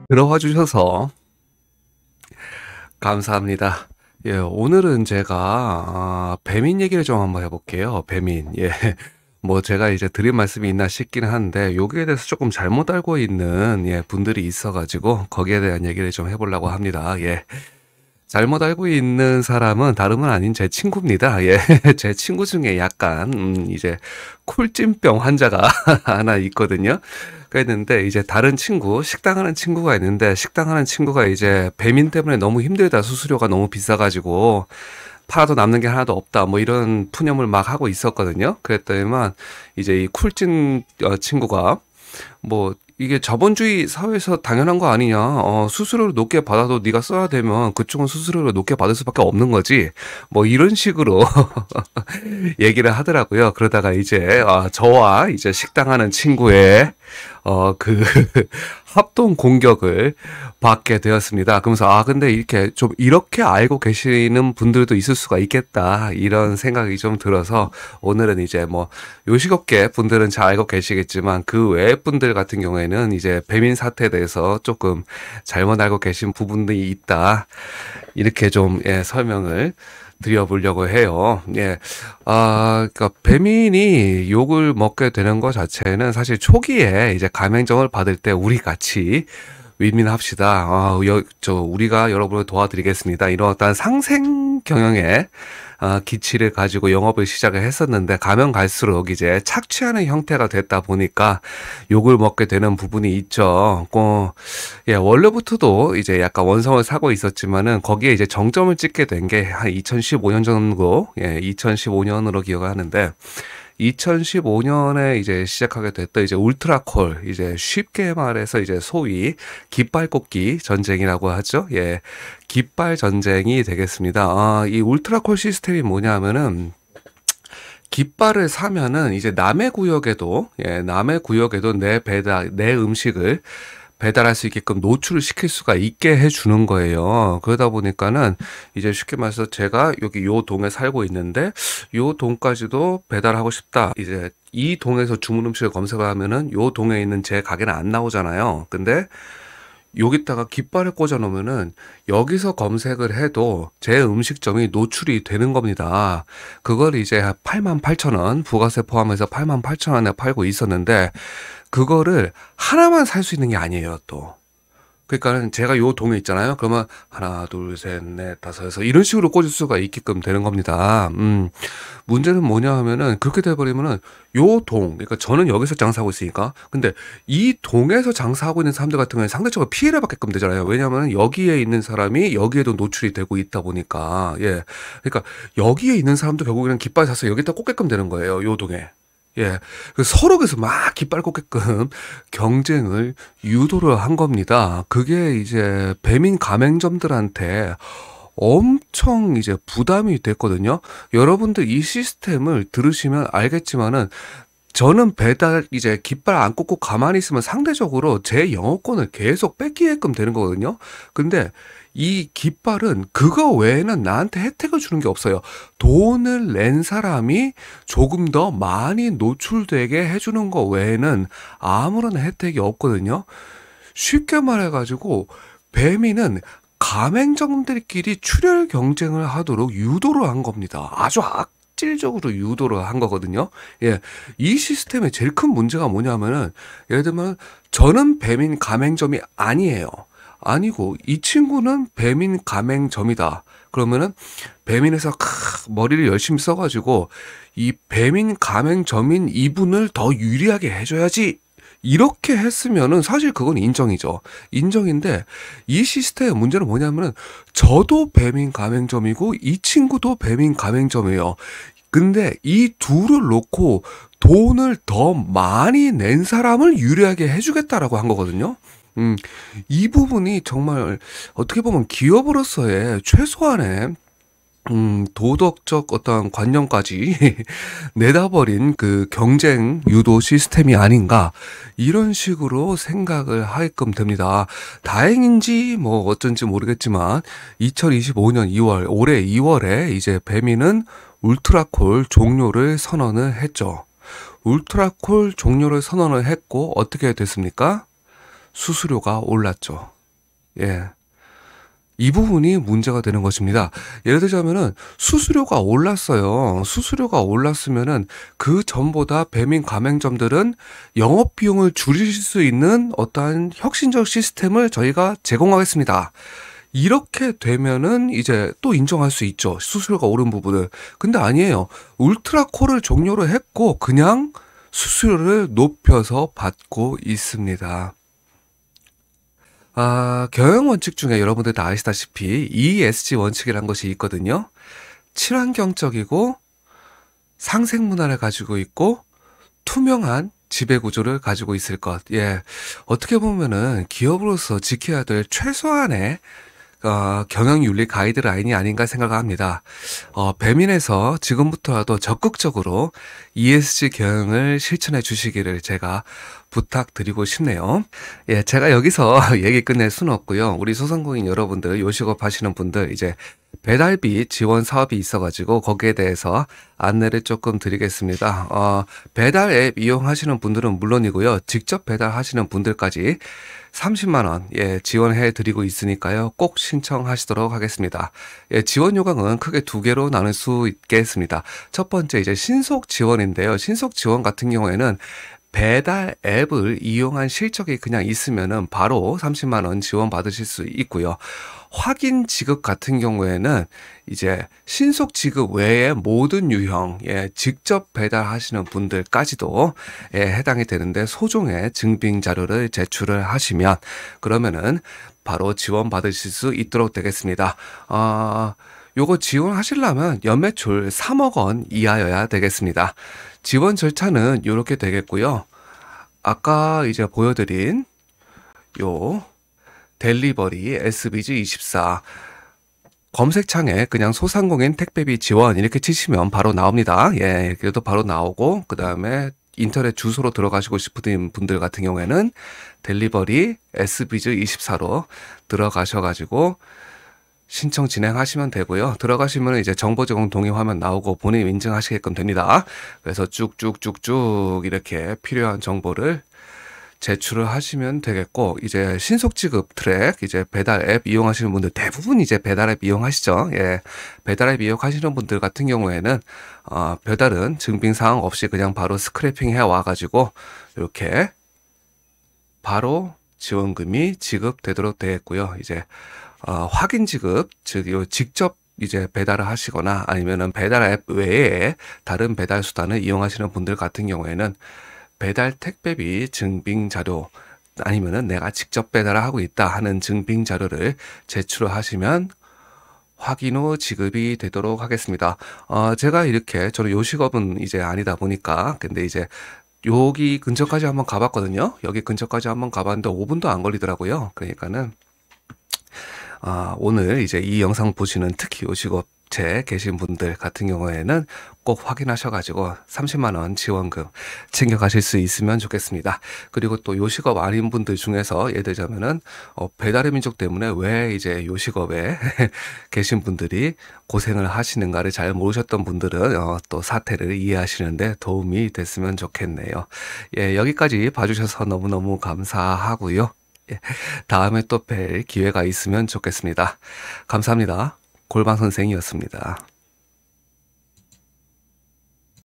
들어와 주셔서 감사합니다. 예, 오늘은 제가 배민 얘기를 좀 한번 해볼게요. 배민. 예. 뭐 제가 이제 드릴 말씀이 있나 싶기는 한데 여기에 대해서 조금 잘못 알고 있는 분들이 있어가지고 거기에 대한 얘기를 좀 해보려고 합니다. 예. 잘못 알고 있는 사람은 다름은 아닌 제 친구입니다. 예. 제 친구 중에 약간 이제 콜찜병 환자가 하나 있거든요. 그랬는데 이제 다른 친구, 식당 하는 친구가 있는데 식당 하는 친구가 이제 배민 때문에 너무 힘들다. 수수료가 너무 비싸가지고 팔아도 남는 게 하나도 없다. 뭐 이런 푸념을 막 하고 있었거든요. 그랬더니만 이제 이 쿨찜 친구가 뭐 이게 자본주의 사회에서 당연한 거 아니냐. 수수료를 높게 받아도 네가 써야 되면 그쪽은 수수료를 높게 받을 수밖에 없는 거지. 뭐 이런 식으로 얘기를 하더라고요. 그러다가 이제 저와 이제 식당하는 친구의 그 합동 공격을 받게 되었습니다. 그러면서 근데 이렇게 좀 이렇게 알고 계시는 분들도 있을 수가 있겠다 이런 생각이 좀 들어서 오늘은 이제 뭐 요식업계 분들은 잘 알고 계시겠지만 그 외 분들 같은 경우에는 이제 배민 사태에 대해서 조금 잘못 알고 계신 부분들이 있다 이렇게 좀 설명을 드려보려고 해요. 예. 그러니까 배민이 욕을 먹게 되는 것 자체는 사실 초기에 이제 가맹점을 받을 때 우리 같이 윈윈합시다. 우리가 여러분을 도와드리겠습니다. 이런 어떤 상생 경영의 기치를 가지고 영업을 시작을 했었는데 가면 갈수록 이제 착취하는 형태가 됐다 보니까 욕을 먹게 되는 부분이 있죠. 원래부터도 이제 약간 원성을 사고 있었지만은 거기에 이제 정점을 찍게 된 게 한 2015년 정도, 2015년으로 기억하는데 2015년에 이제 시작하게 됐던 이제 울트라콜, 이제 쉽게 말해서 이제 소위 깃발 꽂기 전쟁이라고 하죠. 예. 깃발 전쟁이 되겠습니다. 이 울트라콜 시스템이 뭐냐면은 깃발을 사면은 이제 남의 구역에도 내 음식을 배달할 수 있게끔 노출을 시킬 수가 있게 해주는 거예요. 그러다 보니까는 이제 쉽게 말해서 제가 여기 요 동에 살고 있는데 요 동까지도 배달하고 싶다. 이제 이 동에서 주문 음식을 검색을 하면은 요 동에 있는 제 가게는 안 나오잖아요. 근데 여기다가 깃발을 꽂아 놓으면은 여기서 검색을 해도 제 음식점이 노출이 되는 겁니다. 그걸 이제 88,000원, 부가세 포함해서 88,000원에 팔고 있었는데 그거를 하나만 살 수 있는 게 아니에요, 또. 그러니까는 제가 요 동에 있잖아요. 그러면 하나, 둘, 셋, 넷, 다섯, 여섯 이런 식으로 꽂을 수가 있게끔 되는 겁니다. 문제는 뭐냐 하면은 그렇게 돼버리면은 요 동, 그러니까 저는 여기서 장사하고 있으니까. 근데 이 동에서 장사하고 있는 사람들 같은 경우에 상대적으로 피해를 받게끔 되잖아요. 왜냐하면 여기에 있는 사람이 여기에도 노출이 되고 있다 보니까. 예. 그러니까 여기에 있는 사람도 결국에는 깃발 사서 여기다 꽂게끔 되는 거예요. 요 동에. 예. 서로 그래서 막 깃발 꽂게끔 경쟁을 유도를 한 겁니다. 그게 이제 배민 가맹점들한테 엄청 이제 부담이 됐거든요. 여러분들 이 시스템을 들으시면 알겠지만은 저는 배달 이제 깃발 안 꽂고 가만히 있으면 상대적으로 제 영업권을 계속 뺏기게끔 되는 거거든요. 근데 이 깃발은 그거 외에는 나한테 혜택을 주는 게 없어요. 돈을 낸 사람이 조금 더 많이 노출되게 해주는 거 외에는 아무런 혜택이 없거든요. 쉽게 말해가지고 배민은 가맹점들끼리 출혈 경쟁을 하도록 유도를 한 겁니다. 아주 악질적으로 유도를 한 거거든요. 예. 이 시스템의 제일 큰 문제가 뭐냐면은 예를 들면 저는 배민 가맹점이 아니에요. 아니고 이 친구는 배민 가맹점이다. 그러면은 배민에서 머리를 열심히 써가지고 이 배민 가맹점인 이분을 더 유리하게 해줘야지. 이렇게 했으면은 사실 그건 인정이죠. 인정인데 이 시스템의 문제는 뭐냐면은 저도 배민 가맹점이고 이 친구도 배민 가맹점이에요. 근데 이 둘을 놓고 돈을 더 많이 낸 사람을 유리하게 해주겠다라고 한 거거든요. 이 부분이 정말 어떻게 보면 기업으로서의 최소한의 도덕적 어떤 관념까지 내다버린 그 경쟁 유도 시스템이 아닌가 이런 식으로 생각을 하게끔 됩니다. 다행인지 뭐 어쩐지 모르겠지만 2025년 2월 올해 2월에 이제 배민은 울트라콜 종료를 선언을 했죠. 울트라콜 종료를 선언을 했고 어떻게 됐습니까? 수수료가 올랐죠. 예. 이 부분이 문제가 되는 것입니다. 예를 들자면은 수수료가 올랐어요. 수수료가 올랐으면은 그전보다 배민 가맹점들은 영업 비용을 줄이실 수 있는 어떠한 혁신적 시스템을 저희가 제공하겠습니다. 이렇게 되면은 이제 또 인정할 수 있죠. 수수료가 오른 부분을. 근데 아니에요. 울트라콜을 종료를 했고 그냥 수수료를 높여서 받고 있습니다. 경영 원칙 중에 여러분들 다 아시다시피 ESG 원칙이란 것이 있거든요. 친환경적이고 상생 문화를 가지고 있고 투명한 지배 구조를 가지고 있을 것. 예. 어떻게 보면은 기업으로서 지켜야 될 최소한의 경영 윤리 가이드라인이 아닌가 생각합니다. 배민에서 지금부터라도 적극적으로 ESG 경영을 실천해 주시기를 제가 부탁드리고 싶네요. 예, 제가 여기서 얘기 끝낼 수는 없고요. 우리 소상공인 여러분들, 요식업 하시는 분들, 이제 배달비 지원 사업이 있어가지고 거기에 대해서 안내를 조금 드리겠습니다. 배달 앱 이용하시는 분들은 물론이고요. 직접 배달하시는 분들까지 30만 원, 예, 지원해 드리고 있으니까요. 꼭 신청하시도록 하겠습니다. 예, 지원 요강은 크게 두 개로 나눌 수 있겠습니다. 첫 번째 이제 신속 지원인데요. 신속 지원 같은 경우에는 배달 앱을 이용한 실적이 그냥 있으면은 바로 30만 원 지원 받으실 수 있고요. 확인 지급 같은 경우에는 이제 신속 지급 외에 모든 유형, 예, 직접 배달하시는 분들까지도 예, 해당이 되는데 소정의 증빙 자료를 제출을 하시면 그러면은 바로 지원 받으실 수 있도록 되겠습니다. 요거 지원하시려면 연매출 3억 원 이하여야 되겠습니다. 지원 절차는 이렇게 되겠고요. 아까 이제 보여드린 요 델리버리 SBG24 검색창에 그냥 소상공인 택배비 지원 이렇게 치시면 바로 나옵니다. 예, 그래도 바로 나오고 그 다음에 인터넷 주소로 들어가시고 싶은 분들 같은 경우에는 델리버리 SBG24로 들어가셔가지고 신청 진행하시면 되고요. 들어가시면 이제 정보 제공 동의 화면 나오고 본인 인증하시게끔 됩니다. 그래서 쭉쭉쭉쭉 이렇게 필요한 정보를 제출을 하시면 되겠고 이제 신속 지급 트랙 이제 배달 앱 이용하시는 분들 대부분 이제 배달 앱 이용하시죠. 예. 배달 앱 이용하시는 분들 같은 경우에는 별다른 증빙 사항 없이 그냥 바로 스크래핑 해 와 가지고 이렇게 바로 지원금이 지급되도록 되겠고요. 이제 확인 지급, 즉, 요 직접 이제 배달을 하시거나 아니면은 배달 앱 외에 다른 배달 수단을 이용하시는 분들 같은 경우에는 배달 택배비 증빙 자료 아니면은 내가 직접 배달을 하고 있다 하는 증빙 자료를 제출을 하시면 확인 후 지급이 되도록 하겠습니다. 제가 이렇게 저는 요식업은 이제 아니다 보니까 근데 이제 여기 근처까지 한번 가봤거든요. 여기 근처까지 한번 가봤는데 5분도 안 걸리더라고요. 그러니까는 오늘 이제 이 영상 보시는 특히 요식업체 계신 분들 같은 경우에는 꼭 확인하셔가지고 30만 원 지원금 챙겨가실 수 있으면 좋겠습니다. 그리고 또 요식업 아닌 분들 중에서 예를 들자면은 배달의 민족 때문에 왜 이제 요식업에 계신 분들이 고생을 하시는가를 잘 모르셨던 분들은 또 사태를 이해하시는데 도움이 됐으면 좋겠네요. 예, 여기까지 봐주셔서 너무너무 감사하고요. 예, 다음에 또 뵐 기회가 있으면 좋겠습니다. 감사합니다. 골방 선생이었습니다.